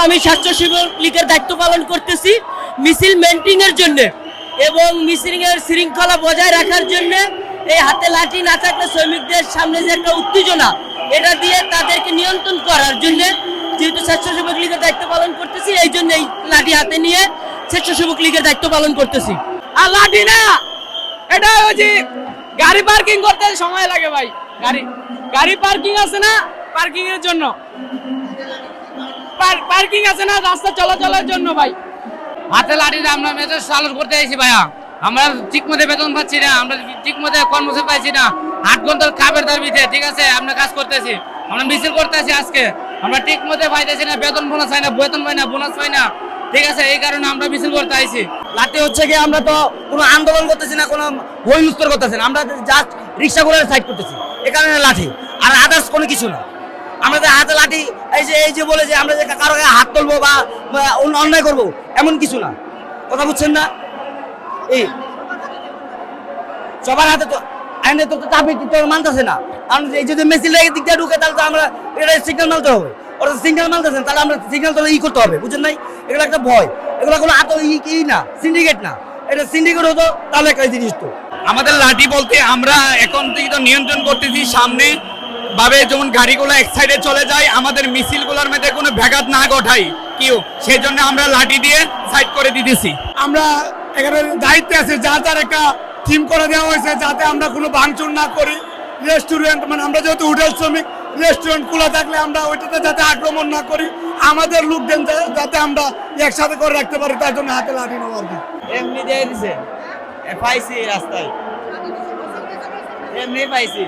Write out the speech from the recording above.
আমি স্বেচ্ছাসেবক লীগের দায়িত্ব পালন করতেছি মিছিল মেইনটেইন এর জন্য এবং মিছিলের শৃঙ্খলা বজায় রাখার জন্য। এই হাতে লাঠি না থাকলে শ্রমিকদের সামনে যে একটা উত্তেজনা, এটা দিয়ে তাদেরকে নিয়ন্ত্রণ করার জন্য, যেহেতু স্বেচ্ছাসেবক লীগের দায়িত্ব পালন করতেছি, এই জন্য এই লাঠি হাতে নিয়ে স্বেচ্ছাসেবক লীগের দায়িত্ব পালন করতেছি। আর লাঠি না, এটা ওই যে গাড়ি পার্কিং করতে সময় লাগে ভাই। গাড়ি পার্কিং আছে না, পার্কিং এর জন্য পার্কিং আছে না, রাস্তা চলাচলের জন্য ভাই। হাতে লাঠি আমরা মেজাজ চালু করতে আইছি ভাইয়া। আমরা ঠিক মতো বেতন পাচ্ছি না, আমরা ঠিক মতো কর্মসূচি পাইছি না। 8 ঘন্টার খাবার দাবিতে, ঠিক আছে, আমরা কাজ করতেছি, আমরা মিছিল করতেছি। আজকে আমরা ঠিক মতো পাইতেছি না, বেতন বোনাস পাই না, বেতন পাই না, বোনাস পাই না, ঠিক আছে। এই কারণে আমরা মিছিল করতে আইছি। লাঠি হচ্ছে কি, আমরা তো কোনো আন্দোলন করতেছি না, কোনো হইহুস্তর করতেছি না, আমরা জাস্ট রিক্সাগুলো সাইড করতেছি, এ কারণে লাঠি, আর আদার্স কোনো কিছু না। আমাদের হাতে লাঠি এই যে বলে যে আমরা যে কারো গায়ে হাত তুলবো বা অন্যায় করবো, এমন কিছু না। কথা বুঝছেন না? এই সবার হাতে তো আইনে তো চাপি তো মানতেছে না। কারণ এই যদি মেশিন লেগে দিক দিয়ে ঢুকে, তাহলে তো আমরা এটা সিগন্যাল মানতে হবে। ওরা সিগন্যাল মানতেছেন, তাহলে আমরা সিগন্যাল তো করতে হবে, বুঝছেন নাই? এগুলো একটা ভয়, এগুলো কোনো না, সিন্ডিকেট না। এটা সিন্ডিকেট হতো তাহলে একটা জিনিস তো। আমাদের লাঠি বলতে আমরা এখন থেকে তো নিয়ন্ত্রণ করতেছি সামনে ভাবে, যেমন গাড়িগুলো এক সাইডে চলে যায়, আমাদের মিছিলগুলোর মধ্যে কোনো ব্যাঘাত না ঘটাই কেউ, সেই জন্য আমরা লাঠি দিয়ে সাইড করে দিতেছি। আমরা এখানে দায়িত্বে আছে, যার একটা থিম করে দেওয়া হয়েছে যাতে আমরা কোনো ভাঙচুর না করি। রেস্টুরেন্ট, মানে আমরা যেহেতু হোটেল শ্রমিক, রেস্টুরেন্ট খোলা থাকলে আমরা ওইটাতে যাতে আক্রমণ না করি, আমাদের লোকজন যাতে আমরা একসাথে করে রাখতে পারি, তার জন্য হাতে লাঠি নেওয়া আর কি। এমনি দিয়ে দিছে, পাইছি রাস্তায়, এমনি পাইছি।